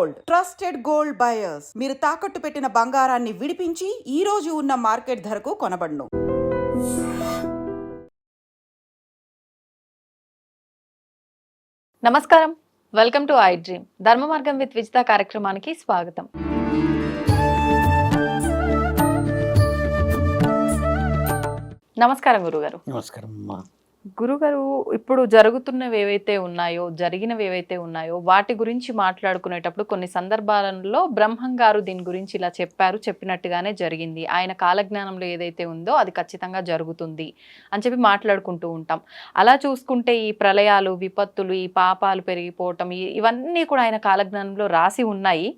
Gold, trusted gold buyers. మీరు తాకట్టు పెట్టిన బంగారాన్ని విడిపించి ఈ రోజు ఉన్న మార్కెట్ ధరకు కొనబడును. నమస్కారం, వెల్కమ్ టు ఐ డ్రీమ్. ధర్మ మార్గం విత్ విజిత కార్యక్రమానికి స్వాగతం. నమస్కారం గురుగారు. నమస్కారం అమ్మా. గురుగారు, ఇప్పుడు జరుగుతున్నవి ఏవైతే ఉన్నాయో, జరిగినవి ఏవైతే ఉన్నాయో వాటి గురించి మాట్లాడుకునేటప్పుడు కొన్ని సందర్భాలలో బ్రహ్మం గారు దీని గురించి ఇలా చెప్పారు, చెప్పినట్టుగానే జరిగింది, ఆయన కాలజ్ఞానంలో ఏదైతే ఉందో అది ఖచ్చితంగా జరుగుతుంది అని చెప్పి మాట్లాడుకుంటూ ఉంటాం. అలా చూసుకుంటే ఈ ప్రళయాలు, విపత్తులు, ఈ పాపాలు పెరిగిపోవటం, ఇవన్నీ కూడా ఆయన కాలజ్ఞానంలో రాసి ఉన్నాయి.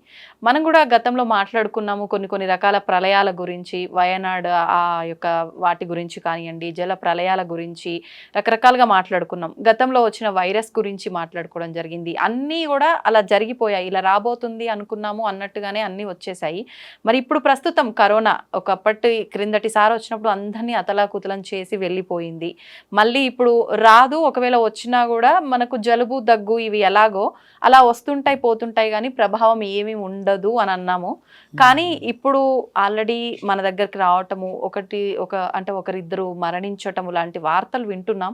మనం కూడా గతంలో మాట్లాడుకున్నాము కొన్ని రకాల ప్రళయాల గురించి, వయనాడ్ ఆ యొక్క వాటి గురించి కానివ్వండి, జల ప్రళయాల గురించి రకరకాలుగా మాట్లాడుకున్నాం. గతంలో వచ్చిన వైరస్ గురించి మాట్లాడుకోవడం జరిగింది. అన్నీ కూడా అలా జరిగిపోయాయి. ఇలా రాబోతుంది అనుకున్నాము అన్నట్టుగానే అన్నీ వచ్చేసాయి. మరి ఇప్పుడు ప్రస్తుతం కరోనా ఒకప్పటి క్రిందటిసారి వచ్చినప్పుడు అందరినీ అతలాకుతలం చేసి వెళ్ళిపోయింది. మళ్ళీ ఇప్పుడు రాదు, ఒకవేళ వచ్చినా కూడా మనకు జలుబు, దగ్గు ఇవి ఎలాగో అలా వస్తుంటాయి పోతుంటాయి, కానీ ప్రభావం ఏమీ ఉండదు అని అన్నాము. కానీ ఇప్పుడు ఆల్రెడీ మన దగ్గరికి రావటము, ఒకరిద్దరు మరణించటము లాంటి వార్తలు వింటున్నాం.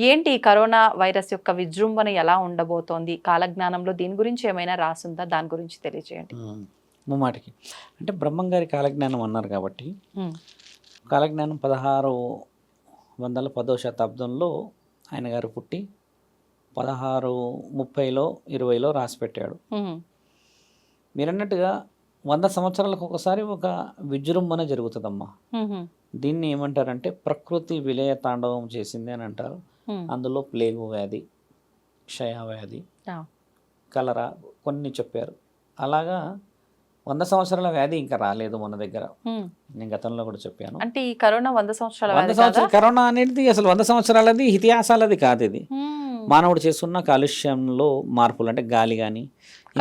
ఏంటి ఈ కరోనా వైరస్ యొక్క విజృంభణ ఎలా ఉండబోతోంది? కాలజ్ఞానంలో దీని గురించి ఏమైనా రాసుందా? దాని గురించి తెలియజేయండి. ముమ్మాటికి అంటే బ్రహ్మంగారి కాలజ్ఞానం అన్నారు కాబట్టి, కాలజ్ఞానం 1610వ శతాబ్దంలో ఆయన గారు పుట్టి 1630లో 20లో రాసి పెట్టాడు. మీరన్నట్టుగా 100 సంవత్సరాలకు ఒకసారి ఒక విజృంభణ జరుగుతుందమ్మా. దీన్ని ఏమంటారంటే ప్రకృతి విలయ తాండవం చేసింది అని అంటారు. అందులో ప్లేగు వ్యాధి, క్షయవ్యాధి, కలరా కొన్ని చెప్పారు. అలాగా 100 సంవత్సరాల వ్యాధి ఇంకా రాలేదు మన దగ్గర. నేను గతంలో కూడా చెప్పాను. అంటే ఈ కరోనా 100 సంవత్సరాల కరోనా అనేది అసలు 100 సంవత్సరాలది ఇతిహాసాలది కాదు. ఇది మానవుడు చేస్తున్న కాలుష్యంలో మార్పులు, అంటే గాలి కానీ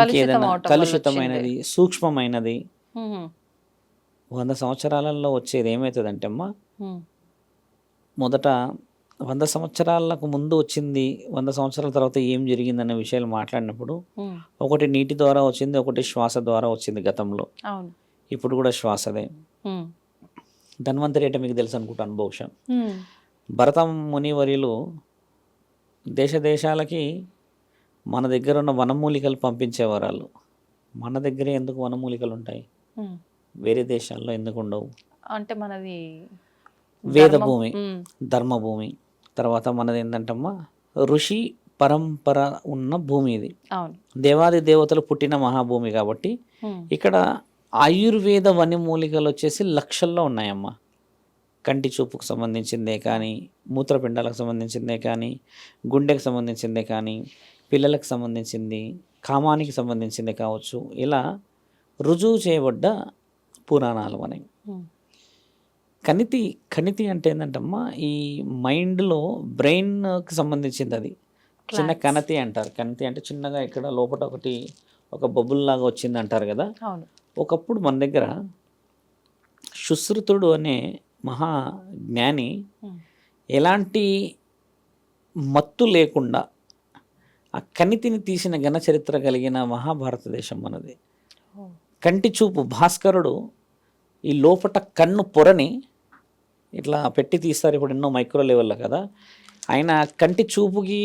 ఇంకేదైనా కలుషితమైనది, సూక్ష్మమైనది. 100 సంవత్సరాలలో వచ్చేది ఏమవుతుందంటే అమ్మా, మొదట 100 సంవత్సరాలకు ముందు వచ్చింది, 100 సంవత్సరాల తర్వాత ఏం జరిగిందనే విషయాలు మాట్లాడినప్పుడు ఒకటి నీటి ద్వారా వచ్చింది, ఒకటి శ్వాస ద్వారా వచ్చింది గతంలో. ఇప్పుడు కూడా శ్వాసదే. ధన్వంతరి అంటే మీకు తెలుసు అనుకుంటాను బహుశా. భరత మునివర్యులు దేశాలకి మన దగ్గర ఉన్న వనమూలికలు పంపించేవారు. వాళ్ళు మన దగ్గరే ఎందుకు వనమూలికలు ఉంటాయి, వేరే దేశాల్లో ఎందుకు ఉండవు? అంటే మనది వేదభూమి, ధర్మభూమి. తర్వాత మనది ఏంటంటమ్మా ఋషి పరంపర ఉన్న భూమి ఇది. దేవాది దేవతలు పుట్టిన మహాభూమి కాబట్టి ఇక్కడ ఆయుర్వేద వనమూలికలు వచ్చేసి లక్షల్లో ఉన్నాయమ్మా. కంటి చూపుకు సంబంధించిందే కానీ, మూత్రపిండాలకు సంబంధించిందే కానీ, గుండెకు సంబంధించిందే కానీ, పిల్లలకు సంబంధించింది, కామానికి సంబంధించిందే కావచ్చు. ఇలా రుజువు చేయబడ్డ పురాణాలు అనేవి. కణితి అంటే ఏంటంటమ్మా, ఈ మైండ్లో బ్రెయిన్కి సంబంధించింది. అది చిన్న కణతి అంటారు. కణతి అంటే చిన్నగా ఇక్కడ లోపల ఒక బబుల్ లాగా వచ్చింది అంటారు కదా. ఒకప్పుడు మన దగ్గర సుశ్రుతుడు అనే మహా జ్ఞాని ఎలాంటి మత్తు లేకుండా ఆ కణితిని తీసిన ఘన చరిత్ర కలిగిన మహాభారతదేశం మనది. కంటి చూపు భాస్కరుడు ఈ లోపట కన్ను పొరని ఇట్లా పెట్టి తీస్తారు. ఇప్పుడు ఎన్నో మైక్రో లెవెల్లో కదా. ఆయన కంటి చూపుకి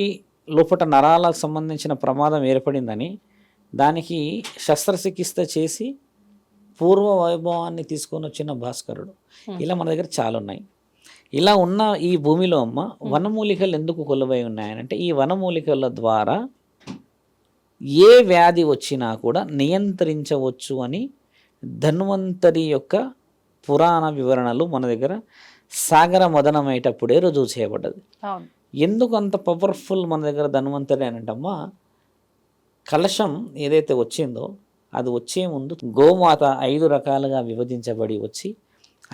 లోపట నరాలకు సంబంధించిన ప్రమాదం ఏర్పడిందని దానికి శస్త్రచికిత్స చేసి పూర్వ వైభవాన్ని తీసుకొని వచ్చిన భాస్కరుడు. ఇలా మన దగ్గర చాలా ఉన్నాయి. ఇలా ఉన్న ఈ భూమిలో అమ్మ వనమూలికలు ఎందుకు కొలువై ఉన్నాయనంటే, ఈ వనమూలికల ద్వారా ఏ వ్యాధి వచ్చినా కూడా నియంత్రించవచ్చు అని ధన్వంతరి యొక్క పురాణ వివరణలు మన దగ్గర సాగర మదనమయ్యేటప్పుడే రుజువు చేయబడ్డది. ఎందుకు అంత పవర్ఫుల్ మన దగ్గర ధన్వంతరి అని అంటమ్మా, కలశం ఏదైతే వచ్చిందో అది వచ్చే ముందు గోమాత 5 రకాలుగా విభజించబడి వచ్చి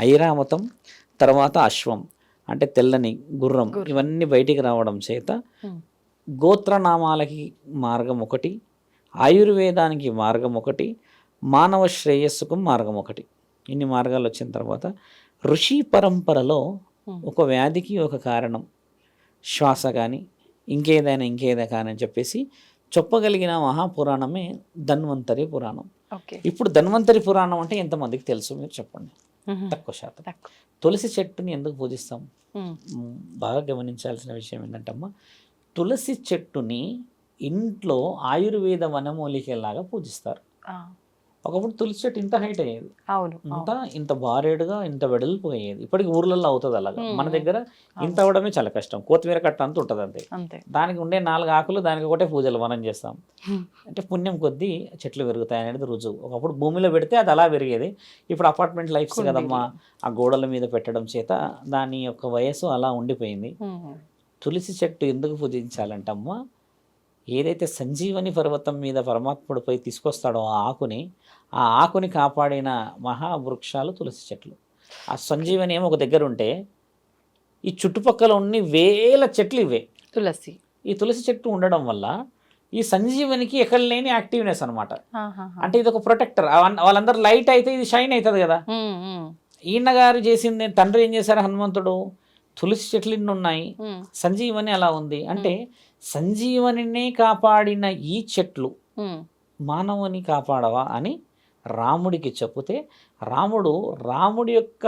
ఐరావతం, తర్వాత అశ్వం అంటే తెల్లని గుర్రం, ఇవన్నీ బయటికి రావడం చేత గోత్రనామాలకి మార్గం ఒకటి, ఆయుర్వేదానికి మార్గం ఒకటి, మానవ శ్రేయస్సుకు మార్గం ఒకటి. ఇన్ని మార్గాలు వచ్చిన తర్వాత ఋషి పరంపరలో ఒక వ్యాధికి ఒక కారణం శ్వాస కానీ ఇంకేదైనా కానీ అని చెప్పేసి చెప్పగలిగిన మహాపురాణమే ధన్వంతరి పురాణం. ఓకే. ఇప్పుడు ధన్వంతరి పురాణం అంటే ఎంతమందికి తెలుసు మీరు చెప్పండి? తక్కువ శాతం. తులసి చెట్టుని ఎందుకు పూజిస్తాం? బాగా గమనించాల్సిన విషయం ఏంటంటే అమ్మ, తులసి చెట్టుని ఇంట్లో ఆయుర్వేద వనమూలికలాగా పూజిస్తారు. ఒకప్పుడు తులసి చెట్టు ఇంత హైట్ అయ్యేది, ఇంత బారేడుగా ఇంత వెడల్పు అయ్యేది. ఇప్పటికి ఊర్లలో అవుతుంది అలాగా. మన దగ్గర ఇంత అవడమే చాలా కష్టం. కొత్తిమీర కట్ట అంత ఉంటుంది అంతే. దానికి ఉండే 4 ఆకులు, దానికి ఒకటే పూజలు మనం చేస్తాం. అంటే పుణ్యం కొద్దీ చెట్లు పెరుగుతాయి అనేది రుజువు. ఒకప్పుడు భూమిలో పెడితే అది అలా పెరిగేది. ఇప్పుడు అపార్ట్మెంట్ లైఫ్స్ కదమ్మా, ఆ గోడల మీద పెట్టడం చేత దాని యొక్క వయస్సు అలా ఉండిపోయింది. తులసి చెట్టు ఎందుకు పూజించాలంటే అమ్మ, ఏదైతే సంజీవని పర్వతం మీద పరమాత్ముడిపై తీసుకొస్తాడో ఆ ఆకుని కాపాడిన మహావృక్షాలు తులసి చెట్లు. ఆ సంజీవని ఏమో ఒక దగ్గర ఉంటే ఈ చుట్టుపక్కల ఉన్న వేల చెట్లు ఇవే తులసి. ఈ తులసి చెట్టు ఉండడం వల్ల ఈ సంజీవనికి ఎక్కడ లేని యాక్టివ్నెస్ అనమాట. అంటే ఇది ఒక ప్రొటెక్టర్. వాళ్ళందరూ లైట్ అయితే ఇది షైన్ అవుతుంది కదా. ఈయన గారు చేసింది, తండ్రి ఏం చేశారు హనుమంతుడు, తులసి చెట్లు ఇన్ని ఉన్నాయి, సంజీవని అలా ఉంది. అంటే సంజీవనినే కాపాడిన ఈ చెట్లు మానవుని కాపాడవా అని రాముడికి చెబితే, రాముడి యొక్క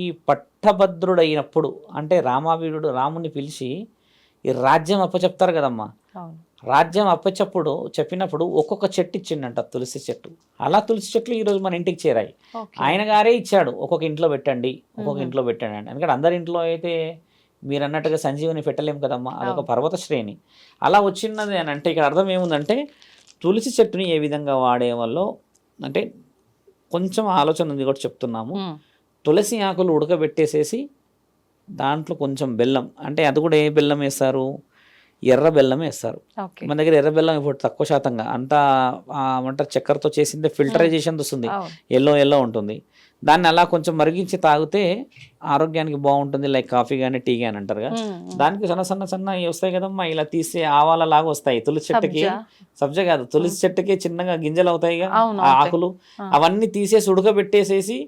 ఈ పట్టభద్రుడైనప్పుడు, అంటే రామావీరుడు రాముని పిలిచి ఈ రాజ్యం అప్పచెప్తారు కదమ్మా, రాజ్యం చెప్పినప్పుడు ఒక్కొక్క చెట్టు ఇచ్చిండంట, తులసి చెట్టు. అలా తులసి చెట్లు ఈరోజు మన ఇంటికి చేరాయి. ఆయన గారే ఇచ్చాడు, ఒక్కొక్క ఇంట్లో పెట్టండి, ఒక్కొక్క ఇంట్లో పెట్టండి అని. ఎందుకంటే అందరి ఇంట్లో అయితే మీరు అన్నట్టుగా సంజీవని పెట్టలేము కదమ్మా, అదొక పర్వత శ్రేణి. అలా వచ్చినది అని అంటే ఇక్కడ అర్థం ఏముందంటే, తులసి చెట్టుని ఏ విధంగా వాడే వల్ల అంటే కొంచెం ఆలోచన ఉంది కూడా చెప్తున్నాము. తులసి ఆకులు ఉడకబెట్టేసేసి దాంట్లో కొంచెం బెల్లం, అంటే అది కూడా ఏ బెల్లం వేస్తారు, ఎర్ర బెల్లం వేస్తారు. మన దగ్గర ఎర్ర బెల్లం ఇప్పుడు తక్కువ శాతంగా అంతా ఏమంటారు చక్కెరతో చేసిందే ఫిల్టరైజేషన్ వస్తుంది, ఎల్లో ఉంటుంది. దాన్ని అలా కొంచెం మరిగించి తాగితే ఆరోగ్యానికి బాగుంటుంది, లైక్ కాఫీ కానీ టీ కానీ అంటారు కదా. దానికి సన్న వస్తాయి కదమ్మా, ఇలా తీసే ఆవాల లాగా వస్తాయి. తులసి చెట్టుకి, సబ్జా కాదు, తులసి చెట్టుకి చిన్నగా గింజలు అవుతాయి ఆకులు, అవన్నీ తీసేసి ఉడకబెట్టేసేసి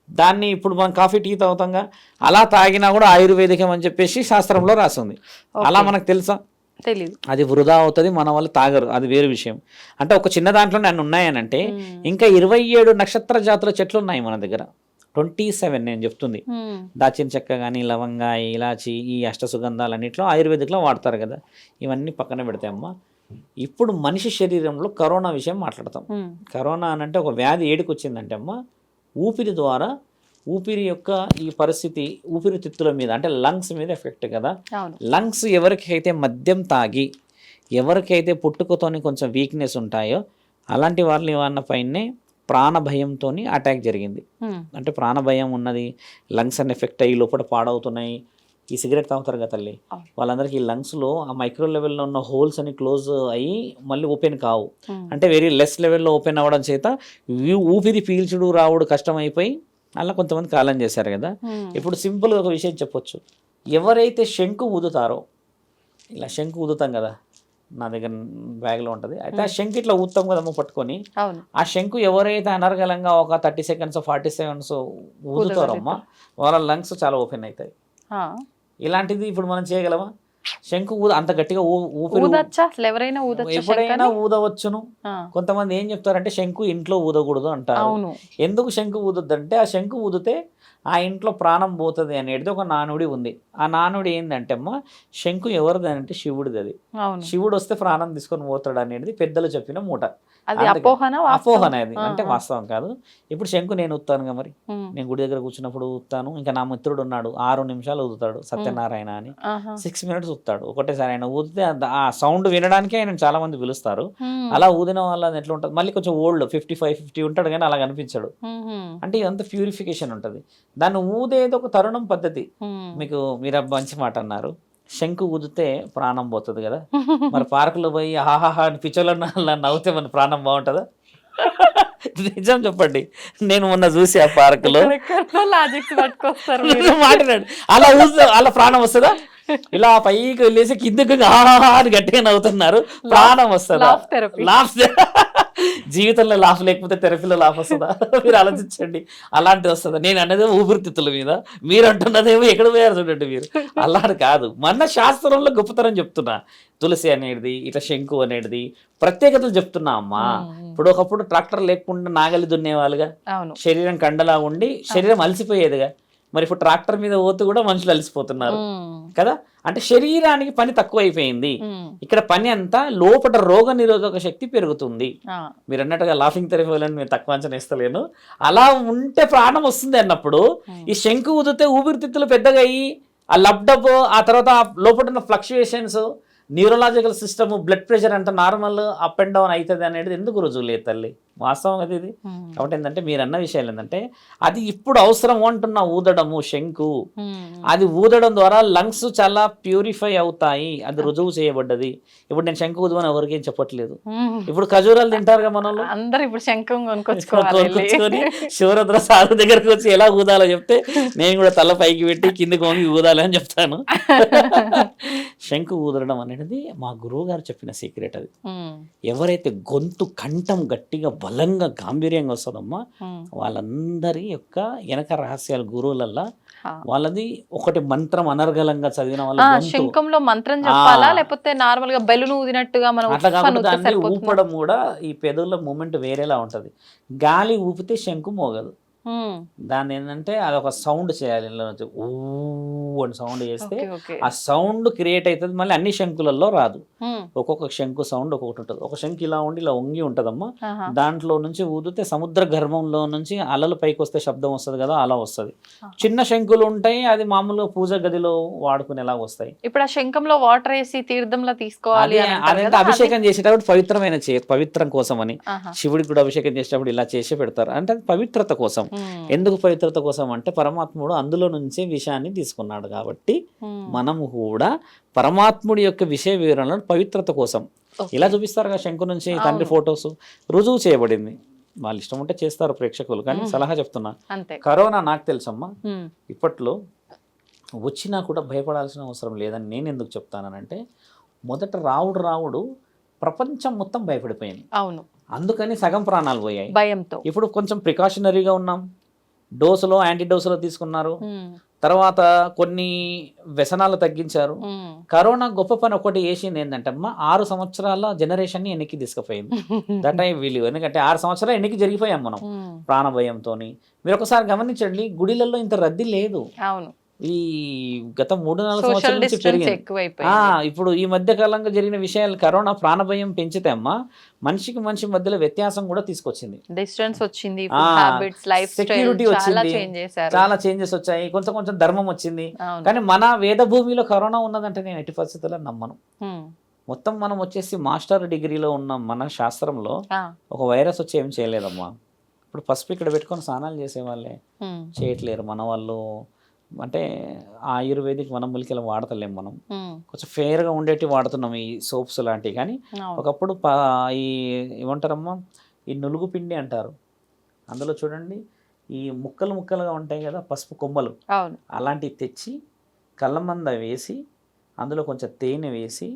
దాన్ని ఇప్పుడు మనం కాఫీ టీ తాగుతాంగా, అలా తాగినా కూడా ఆయుర్వేదికం అని చెప్పేసి శాస్త్రంలో రాసింది. అలా మనకు తెలుసా? తెలీదు. అది వృధా అవుతుంది, మన వాళ్ళు తాగరు, అది వేరే విషయం. అంటే ఒక చిన్న దాంట్లోనే అన్ని ఉన్నాయనంటే ఇంకా 27 నక్షత్ర జాతుల చెట్లు ఉన్నాయి మన దగ్గర. 27 నేను చెప్తుంది. దాచిన చెక్క కానీ, లవంగా, ఇలాచి, ఈ అష్టసుగంధాలు అన్నింటిలో ఆయుర్వేదిక్లో వాడతారు కదా. ఇవన్నీ పక్కన పెడతాయమ్మా. ఇప్పుడు మనిషి శరీరంలో కరోనా విషయం మాట్లాడతాం. కరోనా అని అంటే ఒక వ్యాధి ఏడికి వచ్చిందంటే అమ్మా, ఊపిరి ద్వారా ఊపిరి యొక్క ఈ పరిస్థితి ఊపిరితిత్తుల మీద అంటే లంగ్స్ మీద ఎఫెక్ట్ కదా. లంగ్స్ ఎవరికైతే మద్యం తాగి, ఎవరికైతే పుట్టుకతోని కొంచెం వీక్నెస్ ఉంటాయో అలాంటి వాళ్ళ పైనే ప్రాణభయంతో అటాక్ జరిగింది. అంటే ప్రాణభయం ఉన్నది, లంగ్స్ అని ఎఫెక్ట్ అయ్యి లోపల పాడవుతున్నాయి. ఈ సిగరెట్ తాగుతారు కదా తల్లి, వాళ్ళందరికీ ఈ లంగ్స్లో ఆ మైక్రో లెవెల్లో ఉన్న హోల్స్ అని క్లోజ్ అయ్యి మళ్ళీ ఓపెన్ కావు. అంటే వెరీ లెస్ లెవెల్లో ఓపెన్ అవ్వడం చేత ఊపిరి పీల్చుడు రావుడు కష్టమైపోయి అలా కొంతమంది కాలం చేశారు కదా. ఇప్పుడు సింపుల్గా ఒక విషయం చెప్పొచ్చు, ఎవరైతే శంకు ఊదుతారో, ఇలా శంకు ఊదుతాం కదా, నా దగ్గర బ్యాగ్లో ఉంటుంది, అయితే ఆ శంకు ఇట్లా ఊదుతాం కదమ్మా పట్టుకొని, ఆ శంకు ఎవరైతే అనర్గలంగా ఒక 30 సెకండ్స్ 40 సెకండ్స్ ఊదుతారో అమ్మా, వాళ్ళ లంగ్స్ చాలా ఓపెన్ అవుతాయి. ఇలాంటిది ఇప్పుడు మనం చేయగలమా? శంకు అంత గట్టిగా ఎప్పుడైనా ఊదవచ్చును. కొంతమంది ఏం చెప్తారంటే శంకు ఇంట్లో ఊదకూడదు అంటారు. ఎందుకు శంకు ఊదొద్దంటే, ఆ శంకు ఊదితే ఆ ఇంట్లో ప్రాణం పోతుంది అనేది ఒక నానుడి ఉంది. ఆ నానుడి ఏంటంటే అమ్మ, శంకు ఎవరిది అంటే శివుడిది. అది శివుడు వస్తే ప్రాణం తీసుకొని పోతాడు అనేది పెద్దలు చెప్పిన మూట. అపోహన అది, అంటే వాస్తవం కాదు. ఇప్పుడు శంకు నేను ఊతానుగా, మరి నేను గుడి దగ్గర కూర్చున్నప్పుడు ఊతాను. ఇంకా నా మిత్రుడు ఉన్నాడు, 6 నిమిషాలు ఊదుతాడు, సత్యనారాయణ అని 6 మినిట్స్ ఊతాడు ఒకటేసారి. ఆయన ఊదితే ఆ సౌండ్ వినడానికి ఆయన చాలా మంది పిలుస్తారు. అలా ఊదిన వాళ్ళ ఎట్లా ఉంటుంది, మళ్ళీ కొంచెం ఓల్డ్ 55-50 ఉంటాడు కానీ అలా కనిపించాడు. అంటే ఇదంతా ప్యూరిఫికేషన్ ఉంటుంది. దాన్ని ఊదేది ఒక తరుణం పద్ధతి. మీరు మంచి మాట అన్నారు, శంకు ఊదితే ప్రాణం పోతుంది కదా. మరి పార్కులో పోయి ఆహాహా అని పిచ్చోళ్ళ నవ్వుతే మన ప్రాణం బాగుంటుందా? నిజం చెప్పండి, నేను మొన్న చూసి ఆ పార్కులో మాట్లాడాడు, అలా ఊదితే అలా ప్రాణం వస్తుందా? ఇలా పైకి వెళ్ళేసి కిందకు ఆహాహా అని గట్టిగా నవ్వుతున్నారు, ప్రాణం వస్తుందా? జీవితంలో లాభం లేకపోతే థెరపీలో లాభం వస్తుందా? మీరు ఆలోచించండి. అలాంటిది వస్తుందా? నేను అన్నది ఊపిరితిత్తుల మీద, మీరు అంటున్నదేమో ఎక్కడ పోయారు చూడండి మీరు. అలాంటి కాదు, మన శాస్త్రంలో గొప్పతనం చెప్తున్నా. తులసి అనేది, ఇట్లా శంకు అనేది ప్రత్యేకతలు చెప్తున్నా అమ్మా. ఇప్పుడు ఒకప్పుడు ట్రాక్టర్ లేకుండా నాగలి దున్నేవాళ్ళుగా, అవును. శరీరం కండలా ఉండి శరీరం అలసిపోయేదిగా. మరి ఇప్పుడు ట్రాక్టర్ మీద పోతూ కూడా మనుషులు అలసిపోతున్నారు కదా. అంటే శరీరానికి పని తక్కువ అయిపోయింది. ఇక్కడ పని అంతా లోపల రోగ నిరోధక శక్తి పెరుగుతుంది. మీరు అన్నట్టుగా లాఫింగ్ థెరపీ వాళ్ళని మీరు తక్కువ అంచనా ఇస్తలేను. అలా ఉంటే ప్రాణం వస్తుంది అన్నప్పుడు ఈ శంకు ఊదితే ఊపిరితిత్తులు పెద్దగా అయ్యి ఆ లబ్డబ్, ఆ తర్వాత లోపల ఉన్న fluctuations, neurological system, blood pressure అంటే నార్మల్ అప్ అండ్ డౌన్ అవుతుంది అనేది ఎందుకు రుజువు లేదు తల్లి, వాస్తవం అది ఇది. కాబట్టి ఏంటంటే మీరు అన్న విషయాలు ఏంటంటే అది ఇప్పుడు అవసరం అంటున్న ఊదడము శంకు, అది ఊదడం ద్వారా లంగ్స్ చాలా ప్యూరిఫై అవుతాయి, అది రుజువు చేయబడ్డది. ఇప్పుడు నేను శంకు ఊదమని ఎవరికి ఏం చెప్పట్లేదు. ఇప్పుడు ఖజూరాలు తింటారుగా మనలో, అందరు ఇప్పుడు శంఖం కొనుక్కొచ్చుకొని శివరుద్ర సాధు దగ్గరకు వచ్చి ఎలా ఊదాలో చెప్తే నేను కూడా తల పైకి పెట్టి కిందికి వంగి ఊదాలి అని చెప్తాను. శంకు ఊదడం అనేది మా గురువు గారు చెప్పిన సీక్రెట్. అది ఎవరైతే గొంతు కంఠం గట్టిగా బలంగా గాంభీర్యంగా వస్తుందమ్మా, వాళ్ళందరి యొక్క వెనక రహస్యాలు గురువులల్లా వాళ్ళది ఒకటి మంత్రం అనర్గళంగా చదివిన వాళ్ళ శంఖంలో మంత్రం చెప్పాలా లేకపోతే నార్మల్ గా బెలూన్ ఊదినట్టుగా మనం అట్లా కాబట్టి దాన్ని ఊపడం కూడా ఈ పెదవుల మూమెంట్ వేరేలా ఉంటది. గాలి ఊపితే శంకు మోగదు. దాన్ని ఏంటంటే అదొక సౌండ్ చేయాలి, ఊ అని సౌండ్ చేస్తే ఆ సౌండ్ క్రియేట్ అవుతుంది. మళ్ళీ అన్ని శంకులలో రాదు, ఒక్కొక్క శంకు సౌండ్ ఒక్కొక్కటి ఉంటుంది. ఒక శంకు ఇలా ఉండి ఇలా వంగి ఉంటదమ్మా, దాంట్లో నుంచి ఊదితే సముద్ర గర్భంలో నుంచి అలలు పైకి వస్తే శబ్దం వస్తుంది కదా, అలా వస్తుంది. చిన్న శంకులు ఉంటాయి, అది మామూలుగా పూజ గదిలో వాడుకునేలా వస్తాయి. ఇప్పుడు ఆ శంఖంలో వాటర్ వేసి తీర్థంలో తీసుకోవాలి, అదంటే అభిషేకం చేసేటప్పుడు పవిత్రమైన పవిత్రం కోసం అని, శివుడికి కూడా అభిషేకం చేసేటప్పుడు ఇలా చేసే పెడతారు. అంటే అది పవిత్రత కోసం. ఎందుకు పవిత్రత కోసం అంటే పరమాత్ముడు అందులో నుంచే విషయాన్ని తీసుకున్నాడు కాబట్టి మనము కూడా పరమాత్ముడి యొక్క విషయ వివరణలను పవిత్రత కోసం ఇలా చూపిస్తారు కదా. శంకు నుంచి తండ్రి ఫొటోస్ రుజువు చేయబడింది. వాళ్ళు ఇష్టం ఉంటే చేస్తారు ప్రేక్షకులు, కానీ సలహా చెప్తున్నా. కరోనా నాకు తెలుసమ్మా, ఇప్పట్లో వచ్చినా కూడా భయపడాల్సిన అవసరం లేదని నేను ఎందుకు చెప్తానంటే, మొదట రావుడు ప్రపంచం మొత్తం భయపడిపోయింది. అవును, అందుకని సగం ప్రాణాలు పోయాయి భయంతో. ఇప్పుడు కొంచెం ప్రికాషనరీగా ఉన్నాం, డోసులో యాంటీ డోసులో తీసుకున్నారు, తర్వాత కొన్ని వ్యసనాలు తగ్గించారు. కరోనా గొప్ప పని ఒకటి చేసింది ఏంటంటే అమ్మా, 6 సంవత్సరాల జనరేషన్ ని ఎన్నికి తీసుకుపోయింది. That I విలీవ్. ఎందుకంటే 6 సంవత్సరాలు ఎన్నికి జరిగిపోయాం మనం ప్రాణభయంతో. మీరు ఒకసారి గమనించండి, గుడిలలో ఇంత రద్దీ లేదు. అవును, ఈ గత 3-4 సంవత్సరాల నుంచి పెరిగింది. ఇప్పుడు ఈ మధ్య కాలంగా జరిగిన విషయాలు కరోనా ప్రాణభయం పెంచితే అమ్మా, మనిషికి మనిషి మధ్యలో వ్యత్యాసం కూడా తీసుకొచ్చింది. డిస్టెన్స్ వచ్చింది, సెక్యూరిటీ వచ్చింది, చాలా చేంజెస్ వచ్చాయి, కొంచెం ధర్మం వచ్చింది. కానీ మన వేద భూమిలో కరోనా ఉన్నదంటే నేను ఎట్టి పరిస్థితుల్లో నమ్మను. మొత్తం మనం వచ్చేసి మాస్టర్ డిగ్రీలో ఉన్న మన శాస్త్రంలో ఒక వైరస్ వచ్చి ఏం చేయలేదమ్మా. ఇప్పుడు పసుపు ఇక్కడ పెట్టుకొని స్నానాలు చేసేవాళ్ళే చేయట్లేరు మన వాళ్ళు. అంటే ఆయుర్వేదిక్ వనమూలికలు వాడతలేం మనం, కొంచెం ఫేర్గా ఉండేటివి వాడుతున్నాం, ఈ సోప్స్ లాంటివి. కానీ ఒకప్పుడు ఈ ఏమంటారమ్మా, ఈ నులుగు పిండి అంటారు, అందులో చూడండి ఈ ముక్కలుగా ఉంటాయి కదా పసుపు కొమ్మలు, అలాంటివి తెచ్చి కళ్ళమంద వేసి అందులో కొంచెం తేనె వేసి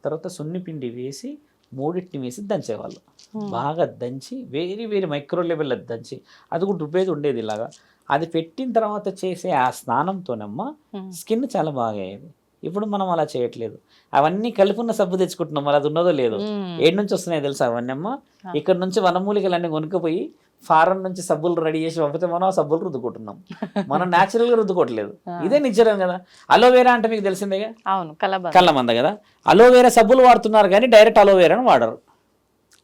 తర్వాత సున్నిపిండి వేసి మూడింటిని వేసి దంచేవాళ్ళు. బాగా దంచి వేరీ మైక్రో లెవెల్లో దంచి, అది కూడా రుబ్బేది ఉండేది ఇలాగా. అది పెట్టిన తర్వాత చేసే ఆ స్నానంతోనమ్మా స్కిన్ చాలా బాగా అయ్యేది. ఇప్పుడు మనం అలా చేయట్లేదు, అవన్నీ కలుపున్న సబ్బు తెచ్చుకుంటున్నాం, మరి అది ఉన్నదో లేదు. ఏడు నుంచి వస్తున్నాయి తెలుసా అవన్నీ అమ్మా, ఇక్కడ నుంచి వనమూలికలన్నీ కొనుక్కపోయి ఫారెన్ నుంచి సబ్బులు రెడీ చేసి పంపితే మనం ఆ సబ్బులు రుద్దుకుంటున్నాం, మనం న్యాచురల్గా రుద్దుకోవట్లేదు. ఇదే నిజం కదా. అలోవేరా అంటే మీకు తెలిసిందేగా, కళ్ళమంద కదా, అలోవేరా సబ్బులు వాడుతున్నారు కానీ డైరెక్ట్ అలోవేరాని వాడరు.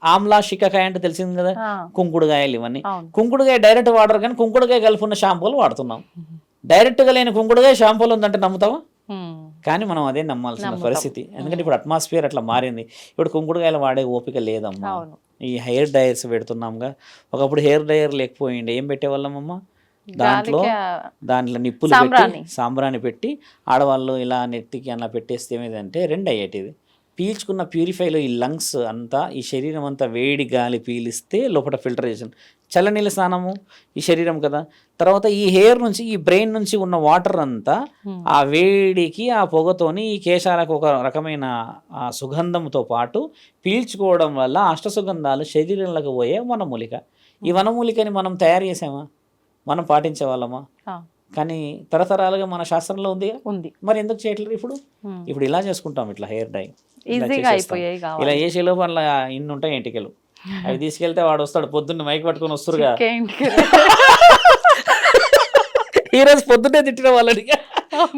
ఆమ్లా షికాకాయ అంటే తెలిసింది కదా, కుంకుడుకాయలు, ఇవన్నీ కుంకుడుకాయ డైరెక్ట్ వాడరు కానీ కుంకుడుకాయ కలుపున్న షాంపూలు వాడుతున్నాం. డైరెక్ట్గా లేని కుంకుడుకాయ షాంపూలు ఉందంటే నమ్ముతావా? కానీ మనం అదే నమ్మాల్సిన పరిస్థితి, ఎందుకంటే ఇప్పుడు అట్మాస్ఫియర్ అట్లా మారింది. ఇప్పుడు కుంకుడుకాయలు వాడే ఓపిక లేదమ్మా. ఈ హెయిర్ డయర్స్ పెడుతున్నాంగా, ఒకప్పుడు హెయిర్ డయర్ లేకపోయింది, ఏం పెట్టేవాళ్ళమమ్మా, దాంట్లో నిప్పులు పెట్టి సాంబ్రాణి పెట్టి ఆడవాళ్ళు ఇలా నెత్తికి అలా పెట్టేస్తే ఏమైందంటే 2 అయ్యేటిది. పీల్చుకున్న ప్యూరిఫైలో ఈ లంగ్స్ అంతా, ఈ శరీరం అంతా వేడి గాలి పీలిస్తే లోపల ఫిల్టరేషన్, చల్లనీళ్ళ స్నానము ఈ శరీరం కదా. తర్వాత ఈ హెయిర్ నుంచి, ఈ బ్రెయిన్ నుంచి ఉన్న వాటర్ అంతా ఆ వేడికి, ఆ పొగతోని ఈ కేశాలకు ఒక రకమైన ఆ సుగంధంతో పాటు పీల్చుకోవడం వల్ల అష్టసుగంధాలు శరీరంలోకి పోయే వనమూలిక. ఈ వనమూలికని మనం తయారు చేసామా, మనం పాటించే వాళ్ళమా? కానీ తరతరాలుగా మన శాస్త్రంలో ఉంది. మరి ఎందుకు చేయట్లేదు ఇప్పుడు ఇలా చేసుకుంటాం, ఇట్లా హెయిర్ డై ఈజీగా అయిపోయాయి. ఇలా చేసే లోపు అలా ఇన్ని ఉంటాయి ఎంటికలు. అవి తీసుకెళ్తే వాడు వస్తాడు, పొద్దున్న మైక్ పట్టుకొని వస్తురుగా. ఈ రోజు పొద్దున్నే తిట్టిన వాళ్ళని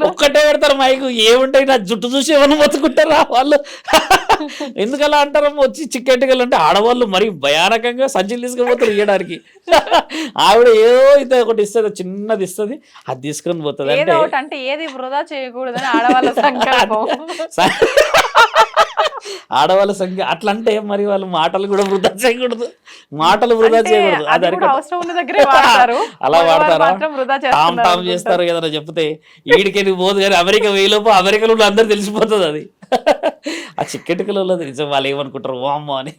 ఒక్కటే పెడతారు మైక్, ఏముంటాయి నా జుట్టు చూసి ఏమన్నా మొత్తుకుంటారా వాళ్ళు. ఎందుకలా అంటారమ్మా? వచ్చి చిక్కెంటికలు అంటే ఆడవాళ్ళు మరి భయానకంగా సంచులు తీసుకుపోతారు ఇయ్యడానికి. ఆవిడ ఏదో అయితే ఒకటి ఇస్తుంది, చిన్నది ఇస్తుంది, అది తీసుకొని పోతుంది. అంటే ఏది వృధా చేయకూడదని ఆడవాళ్ళ సంకల్పం. ఆడవాళ్ళ సంఖ్య అట్లా అంటే మరి వాళ్ళు మాటలు కూడా వృధా చేయకూడదు, మాటలు వృధా చేయకూడదు. అది అలా వాడతారా? టామ్ టామ్ చేస్తారు ఏదైనా చెప్తే ఈడికెళ్ళి పోదు, కానీ అమెరికా వేయలోపు అమెరికాలో అందరూ తెలిసిపోతుంది అది. ఆ చిక్కెటికలో నిజం వాళ్ళు ఏమనుకుంటారు వామ్మో అని.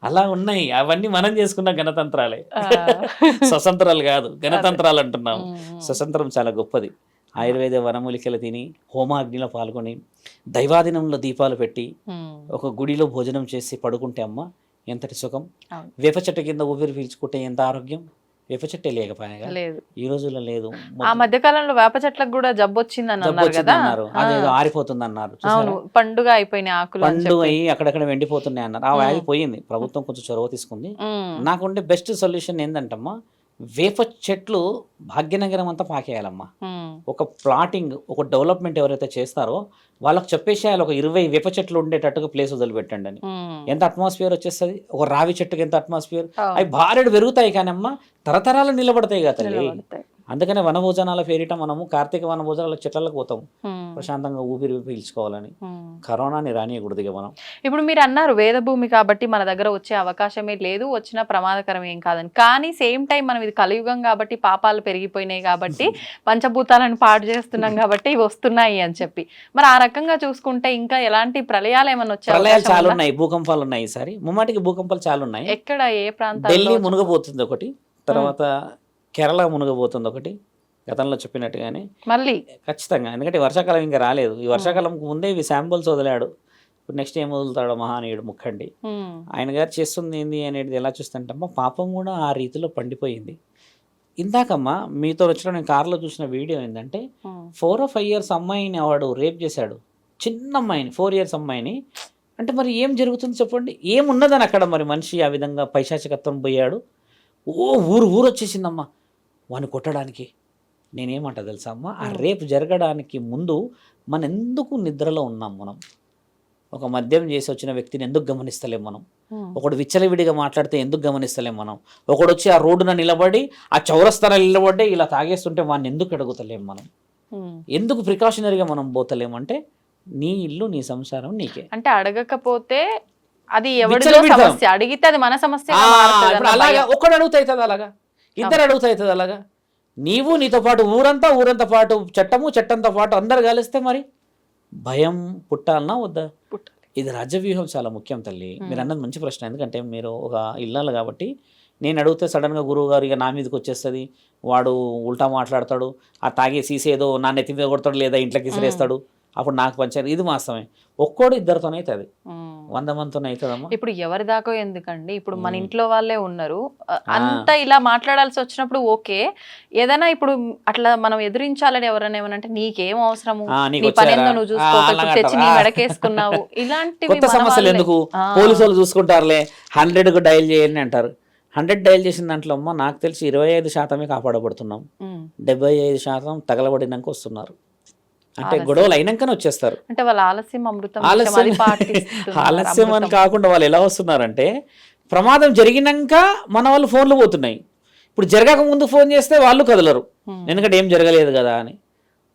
అలా ఉన్నాయి. అవన్నీ మనం చేసుకున్న గణతంత్రాలే, స్వతంత్రాలు కాదు, గణతంత్రాలు అంటున్నాము. స్వతంత్రం చాలా గొప్పది. ఆయుర్వేద వనమూలికలు తిని, హోమాగ్నిలో పాల్గొని, దైవాదినంలో దీపాలు పెట్టి, ఒక గుడిలో భోజనం చేసి పడుకుంటే అమ్మ ఎంతటి సుఖం. వేప చెట్టు కింద ఊపిరి పీల్చుకుంటే ఎంత ఆరోగ్యం. వేప చెట్టే లేకపోయా ఈ రోజుల్లో లేదు. ఆ మధ్య కాలంలో వేప చెట్లకు కూడా జబ్బు వచ్చింది అన్నారు, అదేదో ఆరిపోతుంది అన్నారు. పండుగ అయిపోయిన ఆకులు పండు అయ్యి అక్కడక్కడ వెండిపోతున్నాయి అన్నారు. ఆ వ్యాధి పోయింది, ప్రభుత్వం కొంచెం చొరవ తీసుకుంది. నాకుండే బెస్ట్ సొల్యూషన్ ఏంటంటమ్మా, వేప చెట్లు భాగ్యనగరం అంతా పాకేయాలమ్మా. ఒక ప్లాటింగ్, ఒక డెవలప్మెంట్ ఎవరైతే చేస్తారో వాళ్ళకి చెప్పేసేయాలి, ఒక 20 వేప చెట్లు ఉండేటట్టుగా ప్లేస్ వదిలిపెట్టండి అని. ఎంత అట్మాస్ఫియర్ వచ్చేస్తుంది. ఒక రావి చెట్టుకి ఎంత అట్మాస్ఫియర్. అవి భార్యడు పెరుగుతాయి కానీ అమ్మ తరతరాలు నిలబడతాయి కదా తల్లి. అందుకనే వనభోజనాల పేరిట మనము కార్తీక వనభోజనాల చెట్లకు పోతాం, ప్రశాంతంగా ఊపిరి పీల్చుకోవాలని. కరోనాని రానియకూడదు ఇక మనం. ఇప్పుడు మీరు అన్నారు వేదభూమి కాబట్టి మన దగ్గర వచ్చే అవకాశమే లేదు, వచ్చిన ప్రమాదకరం ఏం కాదని. కానీ సేమ్ టైం మనం ఇది కలియుగం కాబట్టి, పాపాలు పెరిగిపోయినాయి కాబట్టి, పంచభూతాలను పాడు చేస్తున్నాం కాబట్టి ఇవి వస్తున్నాయి అని చెప్పి. మరి ఆ రకంగా చూసుకుంటే ఇంకా ఎలాంటి ప్రళయాలు ఏమైనా వచ్చాయి? ప్రళయాలు చాలా ఉన్నాయి, భూకంపాలు ఉన్నాయి. ఈసారి ముమ్మాటికి భూకంపాలు చాలా ఉన్నాయి. ఎక్కడ, ఏ ప్రాంతాల్లో? ఢిల్లీ మునగబోతుంది ఒకటి, తర్వాత కేరళ మునగబోతుంది ఒకటి. గతంలో చెప్పినట్టుగానే మళ్ళీ ఖచ్చితంగా, ఎందుకంటే వర్షాకాలం ఇంకా రాలేదు. ఈ వర్షాకాలం ముందే ఇవి శాంపుల్స్ వదిలాడు. ఇప్పుడు నెక్స్ట్ ఏం వదులుతాడో మహానీయుడు ముఖండి. ఆయన గారు చేస్తుంది ఏంది అనేది ఎలా చూస్తుంటమ్మా, పాపం కూడా ఆ రీతిలో పండిపోయింది. ఇందాకమ్మా మీతో వచ్చిన నేను కార్లో చూసిన వీడియో ఏంటంటే 4 or 5 years అమ్మాయిని వాడు రేప్ చేశాడు, చిన్న అమ్మాయిని, 4 years అమ్మాయిని. అంటే మరి ఏం జరుగుతుంది చెప్పండి, ఏమున్నదని అక్కడ. మరి మనిషి ఆ విధంగా పైశాచికత్వం పోయాడు. ఊరు వచ్చేసిందమ్మా వాడిని కొట్టడానికి. నేనేమంటా తెలుసా అమ్మ, ఆ రేపు జరగడానికి ముందు మనం ఎందుకు నిద్రలో ఉన్నాం? మనం ఒక మద్యం చేసి వచ్చిన వ్యక్తిని ఎందుకు గమనిస్తలేం మనం? ఒకడు విచ్చలవిడిగా మాట్లాడితే ఎందుకు గమనిస్తలేం మనం? ఒకడు వచ్చి ఆ రోడ్డున నిలబడి, ఆ చౌరస్తారా నిలబడి ఇలా తాగేస్తుంటే వాడిని ఎందుకు అడుగుతలేం మనం? ఎందుకు ప్రికాషనరీగా మనం పోతలేమంటే, నీ ఇల్లు నీ సంసారం నీకే. అంటే అడగకపోతే అది ఎవరిదో సమస్య, అడిగితే అది మన సమస్య. అలాగా ఒకడు అడుగుతాయితుంది, అలాగా ఇద్దరు అడుగుతాయితుంది, అలాగా నీవు నీతో పాటు ఊరంతా పాటు చట్టంతో పాటు అందరు కలిస్తే మరి భయం పుట్టాలనా వద్దా? ఇది రాజ్యవ్యూహం చాలా ముఖ్యం తల్లి. మీరు అన్నది మంచి ప్రశ్న. ఎందుకంటే మీరు ఒక ఇల్లాలు కాబట్టి నేను అడిగితే సడన్గా గురువు గారు ఇక నా మీదకి వచ్చేస్తుంది, వాడు ఉల్టా మాట్లాడతాడు, ఆ తాగే సీసేదో నా నెత్తి మీద కొడతాడు, లేదా ఇంట్లోకి ఇసిరేస్తాడు, అప్పుడు నాకు పంచారు. ఇది వాస్తవమే. ఒక్కోడు ఇద్దరితోనే అవుతుంది, 100 మందితోనే అవుతుందమ్మా. ఇప్పుడు ఎవరి దాకా ఎందుకండి, ఇప్పుడు మన ఇంట్లో వాళ్ళే ఉన్నారు, అంత ఇలా మాట్లాడాల్సి వచ్చినప్పుడు ఓకే. ఏదైనా ఇప్పుడు అట్లా మనం ఎదిరించాలని ఎవరైనా ఏమనంటే నీకేం అవసరము, నీ పని ఏందో నువ్వు చూసుకోవచ్చు, తెచ్చి నీ మెడకేసుకున్నావు, ఇలాంటివి కొత్త సమస్యలు ఎందుకు, పోలీసు వాళ్ళు చూసుకుంటారులే, 100కు డైల్ చేయండి అంటారు. 100 డైల్ చేసిన దాంట్లో అమ్మ నాకు తెలిసి 25% కాపాడబడుతున్నాం, 75% తగలబడినాక వస్తున్నారు. అంటే గొడవలు అయినాకనే వచ్చేస్తారు. అంటే వాళ్ళ ఆలస్యం అని కాకుండా వాళ్ళు ఎలా వస్తున్నారంటే, ప్రమాదం జరిగినాక మన వాళ్ళు ఫోన్లు పోతున్నాయి. ఇప్పుడు జరగక ముందు ఫోన్ చేస్తే వాళ్ళు కదలరు, ఎందుకంటే ఏం జరగలేదు కదా అని.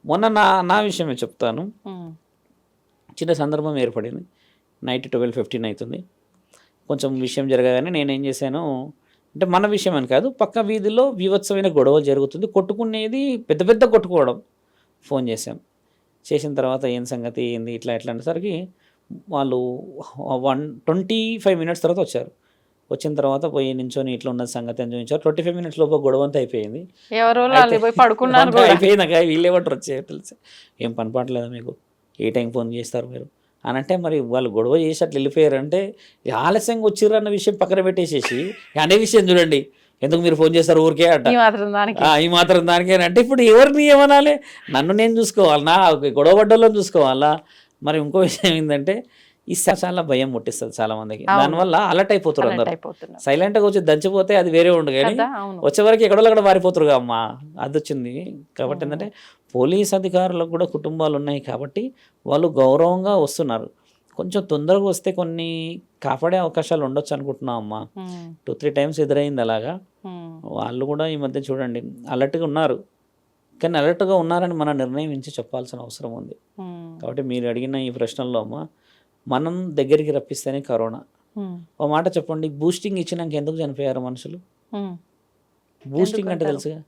మొన్న నా విషయమే చెప్తాను. చిన్న సందర్భం ఏర్పడింది. నైట్ 12:15 అవుతుంది. కొంచెం విషయం జరగగానే నేనేం చేశాను అంటే, మన విషయం అని కాదు, పక్క వీధిలో వివత్సమైన గొడవలు జరుగుతుంది, కొట్టుకునేది పెద్ద కొట్టుకోవడం. ఫోన్ చేసాం. చేసిన తర్వాత ఏం సంగతి ఏంది ఇట్లా అనేసరికి వాళ్ళు 25 మినిట్స్ తర్వాత వచ్చారు. వచ్చిన తర్వాత పోయి నించొని ఇట్లా ఉన్న సంగతి అని చూపించారు. 25 మినిట్స్ లోపు గొడవ అంతా అయిపోయింది. ఎవరో వాళ్ళు పోయి పడుకున్నారు కూడా. అయిపోయిందాక వీళ్ళేమంటారు వచ్చే తెలిసి, ఏం పని పాటలేదా మీకు, ఏ టైం ఫోన్ చేస్తారు మీరు అని అంటే, మరి వాళ్ళు గొడవ చేసి అట్లా వెళ్ళిపోయారంటే ఆలస్యంగా వచ్చిర్రు అన్న విషయం పక్కన పెట్టేసేసి అనే విషయం చూడండి, ఎందుకు మీరు ఫోన్ చేస్తారు ఊరికే అంట, ఈ మాత్రం దానికే అంటే ఇప్పుడు ఎవరిని ఏమనాలి, నన్ను నేను చూసుకోవాలనా, గొడవ పడ్డోళ్ళని చూసుకోవాలా. మరి ఇంకో విషయం ఏంటంటే ఈ చాలా భయం ముట్టిస్తుంది చాలా మందికి, దానివల్ల అలర్ట్ అయిపోతారు అందరు. సైలెంట్గా వచ్చి దంచిపోతే అది వేరే ఉండు, కానీ వచ్చేవరకు ఎక్కడో అక్కడ మారిపోతారు అమ్మా, అది వచ్చింది. కాబట్టి ఏంటంటే పోలీస్ అధికారులకు కూడా కుటుంబాలు ఉన్నాయి కాబట్టి వాళ్ళు గౌరవంగా వస్తున్నారు. కొంచెం తొందరగా వస్తే కొన్ని కాపాడే అవకాశాలు ఉండొచ్చు అనుకుంటున్నాం అమ్మా. 2-3 టైమ్స్ ఎదురైంది అలాగా. వాళ్ళు కూడా ఈ మధ్య చూడండి అలర్ట్గా ఉన్నారు, కానీ అలర్ట్గా ఉన్నారని మనం నిర్ణయించి చెప్పాల్సిన అవసరం ఉంది. కాబట్టి మీరు అడిగిన ఈ ప్రశ్నల్లో అమ్మ, మనం దగ్గరికి రప్పిస్తేనే కరోనా. ఓ మాట చెప్పండి, బూస్టింగ్ ఇచ్చినాక ఎందుకు చనిపోయారు మనుషులు? బూస్టింగ్ అంటే తెలుసుగా,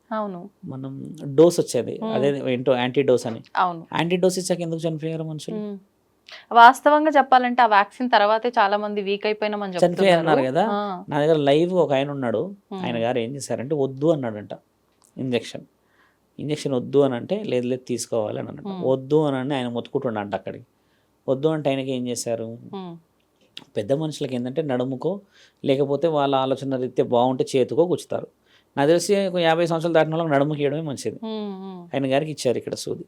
మనం డోస్ వచ్చేది, అదే ఏంటో యాంటీ డోస్ అని, యాంటీ డోస్ ఇచ్చాక ఎందుకు చనిపోయారు మనుషులు? వాస్తవంగా చెప్పాలంటే ఆ వ్యాక్సిన్ తర్వాతే చాలా మంది వీక్ అయిపోయినామని చనిపోయారు కదా. నా దగ్గర లైవ్ ఒక ఆయన ఉన్నాడు, ఆయన గారు ఏం చేశారంటే వద్దు అన్నాడంట, ఇంజక్షన్ వద్దు అని అంటే లేదు లేదు తీసుకోవాలి అని అన్నట్టు, వద్దు అని అంటే ఆయన మొత్తుకుంటుండ అక్కడికి. వద్దు అంటే ఆయనకి ఏం చేశారు, పెద్ద మనుషులకి ఏంటంటే నడుముకో లేకపోతే వాళ్ళ ఆలోచన రీత్యా బాగుంటే చేతికో గుచ్చుతారు. నాకు తెలిసి 50 సంవత్సరాలు దాటిన వాళ్ళకి నడుముకి ఇవ్వడమే మంచిది. ఆయన గారికి ఇచ్చారు ఇక్కడ సూది,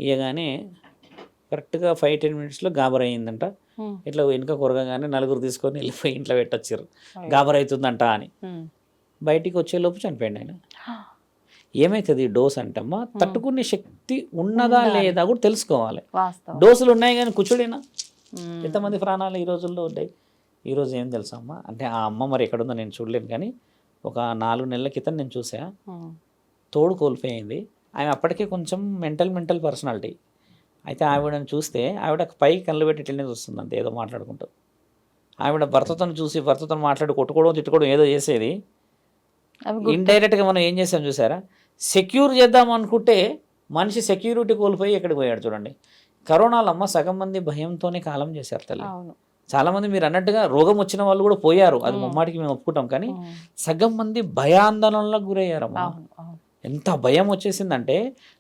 ఇవ్వగానే కరెక్ట్గా 5-10 మినిట్స్లో గాబర్ అయ్యిందంట. ఇట్లా వెనుక కొరగానే నలుగురు తీసుకొని వెళ్ళిపోయి ఇంట్లో పెట్టొచ్చారు, గాబర్ అవుతుందంట అని. బయటికి వచ్చేలోపు చనిపోయింది ఆయన. ఏమవుతుంది డోస్ అంటే అమ్మా, తట్టుకునే శక్తి ఉన్నదా లేదా కూడా తెలుసుకోవాలి. డోసులు ఉన్నాయి కానీ కూర్చోడేనా, ఎంతమంది ప్రాణాలు ఈ రోజుల్లో ఉంటాయి. ఈరోజు ఏం తెలుసా అమ్మ అంటే, ఆ అమ్మ మరి ఎక్కడుందో నేను చూడలేను, కానీ ఒక 4 నెలల క్రితం నేను చూసా, తోడు కోల్పోయింది ఆమె. అప్పటికే కొంచెం మెంటల్ పర్సనాలిటీ. అయితే ఆవిడని చూస్తే ఆవిడ పైకి కళ్ళు పెట్టి ఇట్లనే చూస్తుంది అంతే, ఏదో మాట్లాడుకుంటూ. ఆవిడ భర్తతో చూసి భర్తతో మాట్లాడి కొట్టుకోవడం తిట్టుకోవడం ఏదో చేసేది. ఇండైరెక్ట్గా మనం ఏం చేసాం చూసారా, సెక్యూర్ చేద్దాం అనుకుంటే మనిషి సెక్యూరిటీ కోల్పోయి ఎక్కడికి పోయాడు చూడండి. కరోనాలో అమ్మ సగం మంది భయంతోనే కాలం చేశారు తల్లి. చాలా మంది మీరు అన్నట్టుగా రోగం వచ్చిన వాళ్ళు కూడా పోయారు, అది ముమ్మాటికి మేము ఒప్పుకుంటాం, కానీ సగం మంది భయాందోళనలకు గురయ్యారమ్మా. ఎంత భయం వచ్చేసిందంటే,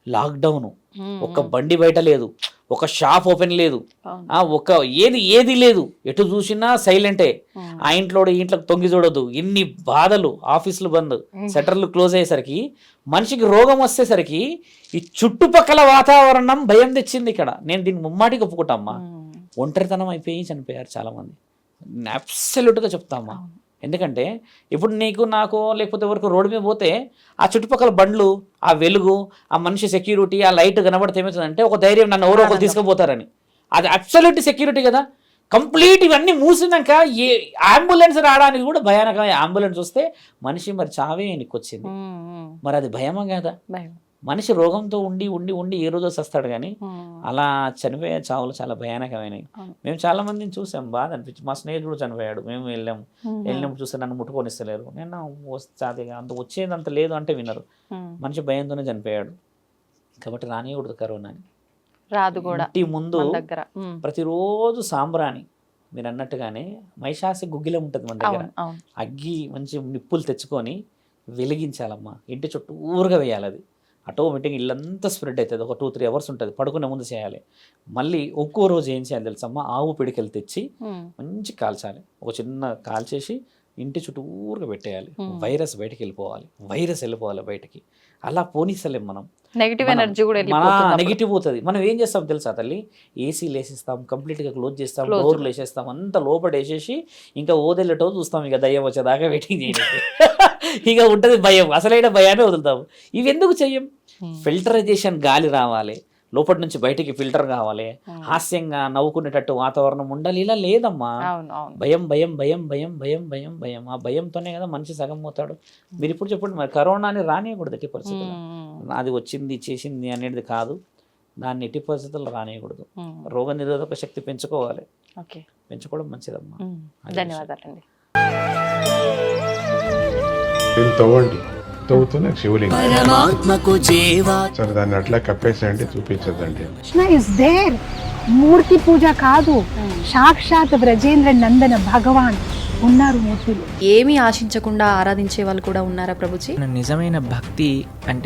లాక్డౌన్, ఒక బండి బయట లేదు, ఒక షాప్ ఓపెన్ లేదు, ఒక ఏది లేదు, ఎటు చూసినా సైలెంటే. ఆ ఇంట్లోకి తొంగి చూడదు, ఇన్ని బాధలు, ఆఫీసులు బంద్, షట్టర్లు క్లోజ్ అయ్యేసరికి మనిషికి రోగం వచ్చేసరికి ఈ చుట్టుపక్కల వాతావరణం భయం తెచ్చింది ఇక్కడ. నేను దీన్ని ముమ్మాటికి ఒప్పుకుంటామ్మా. ఒంటరితనం అయిపోయి చనిపోయారు చాలామంది, అబ్సల్యూట్గా చెప్తామ్మా. ఎందుకంటే ఇప్పుడు నీకు నాకు లేకపోతే ఎవరికి రోడ్డు మీద పోతే ఆ చుట్టుపక్కల బండ్లు, ఆ వెలుగు, ఆ మనిషి సెక్యూరిటీ, ఆ లైట్ కనబడితే ఏమవుతుందంటే ఒక ధైర్యం, నన్ను ఎవరో ఒకరు తీసుకుపోతారని. అది అబ్సల్యూట్ సెక్యూరిటీ కదా. కంప్లీట్ ఇవన్నీ మూసినాక ఏ అంబులెన్స్ రావడానికి కూడా భయానకమైన అంబులెన్స్ వస్తే మనిషి మరి చావే ఎన్నికొచ్చింది. మరి అది భయమా కదా? మనిషి రోగంతో ఉండి ఉండి ఉండి ఏ రోజు వస్తాడు, కానీ అలా చనిపోయే చావులు చాలా భయానకమైనవి. మేము చాలా మందిని చూసాం, బాధ అనిపించి. మా స్నేహితుడు చనిపోయాడు, మేము వెళ్ళినప్పుడు చూస్తే నన్ను ముట్టుకొనిస్తలేరు. నేను వస్తే అంత వచ్చేదంత లేదు అంటే వినరు. మనిషి భయంతోనే చనిపోయాడు. కాబట్టి రానియకూడదు కరోనా అని. రాదు కూడా. ఇంటి ముందు ప్రతిరోజు సాంబ్రాణి, మీరు అన్నట్టుగానే మైషాసి గుగ్గిలం ఉంటుంది మన దగ్గర, అగ్గి మంచి నిప్పులు తెచ్చుకొని వెలిగించాలమ్మా. ఇంటి చుట్టూరుగా వేయాలి. అది ఆటోమేటిక్గా ఇల్లంతా స్ప్రెడ్ అవుతుంది. ఒక 2-3 అవర్స్ ఉంటుంది, పడుకునే ముందు చేయాలి. మళ్ళీ ఒక్కో రోజు ఏం చేయాలి తెలుసమ్మా, ఆవు పిడికెళ్ళి తెచ్చి మంచి కాల్చాలి. ఒక చిన్న కాల్చేసి ఇంటి చుట్టూరుగా పెట్టేయాలి. వైరస్ బయటకు వెళ్ళిపోవాలి బయటకి. అలా పోనిస్తలేం మనం, నెగిటివ్ ఎనర్జీ కూడా నెగిటివ్ అవుతుంది. మనం ఏం చేస్తాం తెలుసా తల్లి, ఏసీలు వేసేస్తాం, కంప్లీట్గా క్లోజ్ చేస్తాం, డోర్లు వేసేస్తాం, అంతా లోపల వేసేసి ఇంకా ఓదెళ్ళటో చూస్తాం. ఇక దయ్యం వచ్చేదాకా వెయిటింగ్ చేయడానికి ఇక ఉంటుంది భయం, అసలైన భయాన్ని వదులుతాం. ఇవి ఎందుకు చెయ్యం? ఫిల్టరైజేషన్ గాలి రావాలి, లోపటి నుంచి బయటికి ఫిల్టర్ కావాలి, హాస్యంగా నవ్వుకునేటట్టు వాతావరణం ఉండాలి. ఇలా లేదమ్మా. భయం భయం భయం భయం భయం భయం భయం. ఆ భయంతోనే కదా మనిషి సగం పోతాడు. మీరు ఇప్పుడు చెప్పండి, మరి కరోనాని రానియకూడదు ఎట్టి పరిస్థితుల్లో. అది వచ్చింది చేసింది అనేది కాదు, దాన్ని ఎట్టి పరిస్థితుల్లో రానియకూడదు. రోగ నిరోధక శక్తి పెంచుకోవాలి, పెంచుకోవడం మంచిదమ్మా. ధన్యవాదాలండి. తవ్వండి, తవ్వుతూనే శివలింగం. సరే దాన్ని అట్లా కప్పేసేయండి, చూపించదండి. మూర్తి పూజ కాదు, సాక్షాత్ బ్రజేంద్ర నందన భగవాన్ ఉన్నారు మూర్తిలో. ఏమీ ఆశించకుండా ఆరాధించే వాళ్ళు కూడా ఉన్నారా ప్రభుజీ? నిజమైన భక్తి అంటే